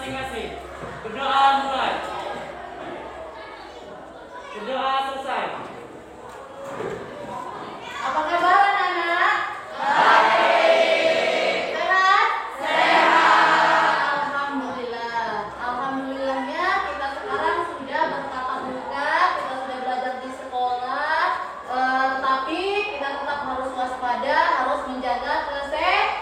masing-masing. Berdoa mulai. Berdoa selesai. Apa kabar anak-anak? Baik. Sehat? Sehat. Alhamdulillah. Alhamdulillahnya kita sekarang sudah bertatap muka, kita sudah belajar di sekolah, tapi kita tetap harus waspada, harus menjaga kesehatan.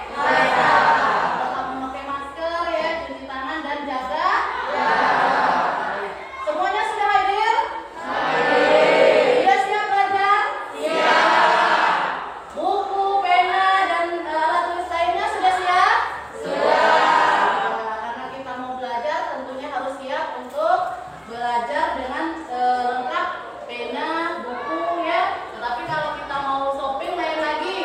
Tetap memakai masker ya, cuci tangan dan jaga jarak. Semuanya sudah hadir? Sudah siap belajar? Siap. Buku, pena, dan alat tulis lainnya sudah siap? Sudah. Karena kita mau belajar tentunya harus siap untuk belajar dengan lengkap pena, buku ya. Tetapi kalau kita mau shopping lain lagi.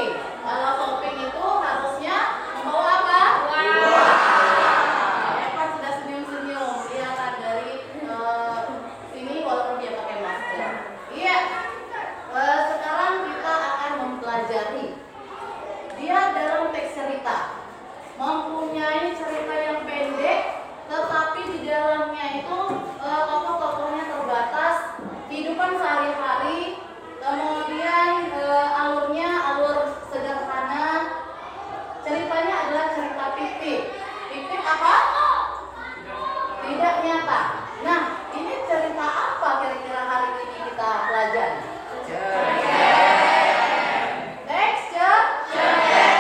Kalau shopping itu harusnya membawa apa? Eva sudah senyum-senyum, kelihatan dari sini walaupun dia pakai masker. Iya. Sekarang kita akan mempelajari dia dalam teks cerita mempunyai cerita yang pendek, tetapi di dalamnya itu tokoh-tokohnya terbatas, kehidupan sehari-hari, kemudian alurnya alur sederhana. Ceritanya adalah cerita fiktif. Fiktif apa? Tidak nyata. Nah, ini cerita apa kira-kira hari ini kita pelajari? Teks cerpen.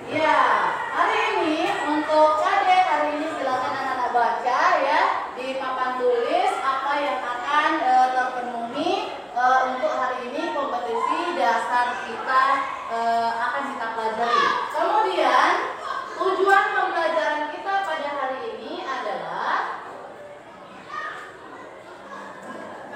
Ya, hari ini untuk adik, hari ini silakan anak-anak baca ya di papan tulis apa yang akan terpenuhi untuk hari ini kompetisi dasar kita akan kita pelajari. Kemudian tujuan pembelajaran kita pada hari ini adalah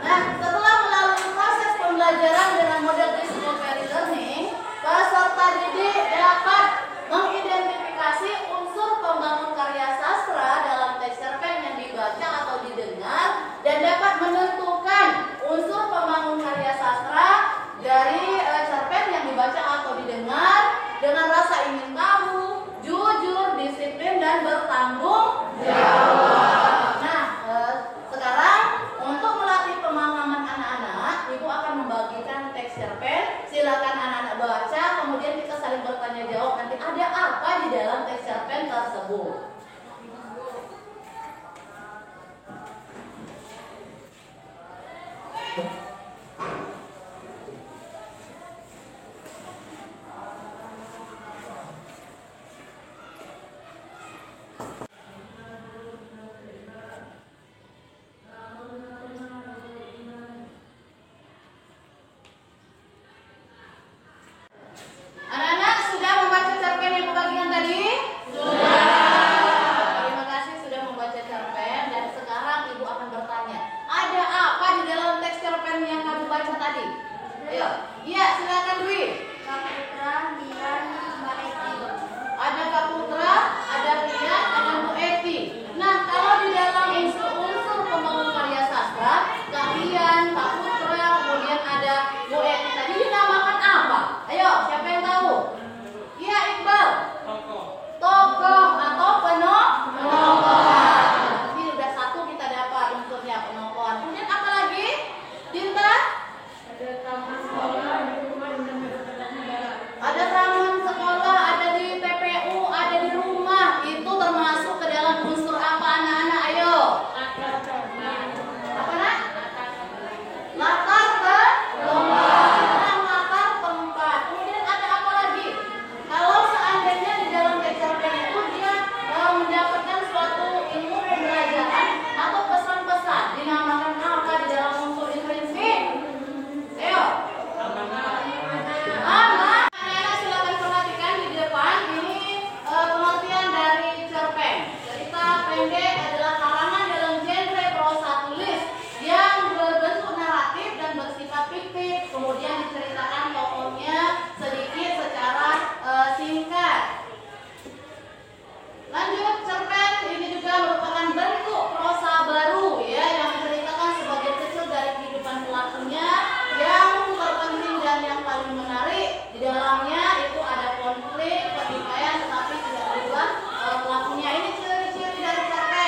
setelah melalui proses pembelajaran dengan model discovery learning, peserta didik dapat mengidentifikasi unsur pembangun karya sastra dalam teks cerpen yang dibaca atau didengar dan dapat menentukan unsur pembangun karya sastra dari cerpen yang dibaca atau didengar dengan rasa ingin tahu, jujur, disiplin, dan bertanggung jawab. Nah, sekarang untuk melatih pemahaman anak-anak, Ibu akan membagikan teks cerpen. Silakan anak-anak baca, kemudian kita saling bertanya jawab. Nanti ada apa di dalam teks cerpen tersebut? Anak-anak sudah membaca cerpen yang kubagikan tadi? Sudah. Terima kasih sudah membaca cerpen. Dan sekarang Ibu akan bertanya, ada apa di dalam teks cerpen yang kamu baca tadi? Ayo. Iya, silakan Dwi. Kaputra, Dian, Mbak Eti. Ada Kak Putra, ada Rian, ada Bu Eti. Nah, kalau di dalam unsur pembangun karya sastra, Kak Rian, Kak Putra, kemudian ada Bu Eti tadi dinamakan apa? Ayo, siapa yang tahu? Iya, Iqbal. Tokoh atau penokohan. Ini udah satu kita dapat unsurnya penokohan. Kemudian apa lagi? Dinta? Ada taman sekolah, ada rumah, Ada taman sekolah, ada di TPU, ada di rumah. Itu termasuk ke dalam unsur apa anak-anak? Ayo. Apa nak? Latar tempat. Latar tempat. Kemudian ada apa lagi? Kalau seandainya di dalam teks cerpen itu dia mendapatkan suatu ilmu pembelajaran atau pesan-pesan, dinamakan apa di dalam unsur intrinsik? Ayo. Aman. Anak-anak silakan perhatikan di depan. Ini pengertian dari cerpen. Cerita pendek adalah karangan dalam genre prosa tulis yang berbentuk naratif dan bersifat fiktif. Kemudian diceritakan tokohnya sedikit secara singkat. Lanjut, cerpen ini juga merupakan bentuk prosa baru ya yang menceritakan sebagian kecil dari kehidupan pelakunya yang terpenting dan yang paling menarik. Di dalamnya itu ada konflik, pertikaian, tetapi tidak berubah pelakunya. Ini ciri-ciri dari cerpen.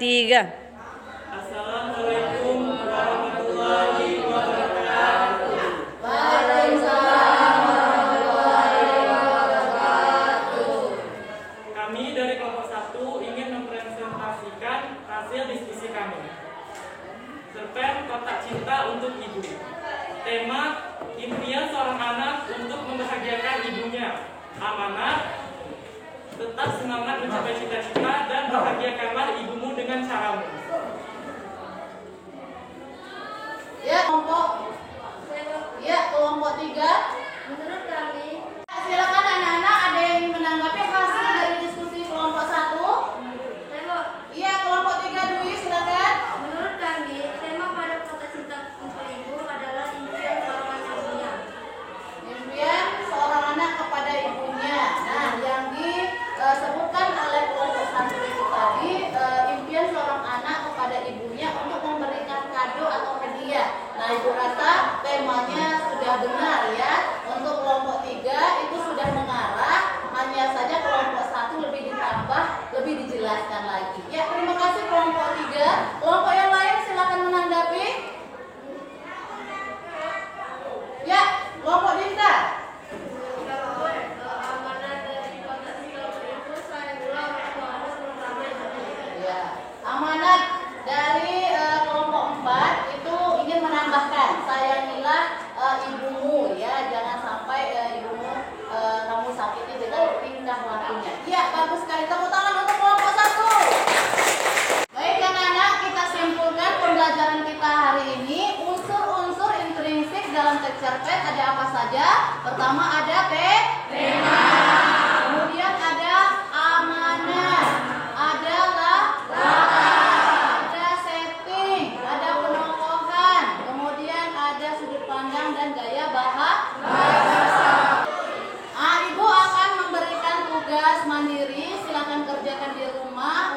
3. Assalamualaikum warahmatullahi wabarakatuh. Waalaikumsalam warahmatullahi wabarakatuh. Kami dari kelompok 1 ingin mempresentasikan hasil diskusi kami. Cerpen Kotak Cinta untuk Ibu. Tema impian seorang anak untuk membahagiakan ibunya. Amanat, tetap semangat mencapai cita-cita dan bahagiakanlah ibumu dengan caramu. Kelompok 3. Menurut kami, Silakan anak-anak, ada yang ingin menanggapi hasil dari diskusi kelompok 1? tembok. Iya, kelompok 3 Dwi, silakan. Menurut kami, tema pada Kotak Cinta untuk Ibu adalah impian seorang ibunya. Impian seorang anak kepada ibunya. Nah, yang disebutkan oleh kelompok 1 itu tadi, impian seorang anak kepada ibunya untuk memberikan kado atau hadiah. Nah, Ibu rasa temanya sudah benar ya. Untuk kelompok 3 itu sudah mengarah, hanya saja kelompok 1 lebih ditambah, lebih dijelaskan lagi. Ya, terima kasih kelompok 3. Kelompok yang lain silakan menanggapi. Ya, kelompok Dinda. Amanat dari Kotak Cinta untuk Ibu, saya ulang pertama Ya, amanat dari kelompok 4 itu ingin menambahkan, sayangilah ibumu ya, jangan sampai ibumu kamu sakiti dengan tingkah lakunya. Iya, bagus sekali. Tepuk tangan untuk kelompok 1. Baik anak-anak, kita simpulkan pembelajaran kita hari ini. Unsur-unsur intrinsik dalam teks cerpen ada apa saja? Pertama ada tema. Kemudian ada amanat, ada ada setting, ada penokohan, kemudian ada sudut pandang dan gaya bahasa. Ibu akan memberikan tugas mandiri, silakan kerjakan di rumah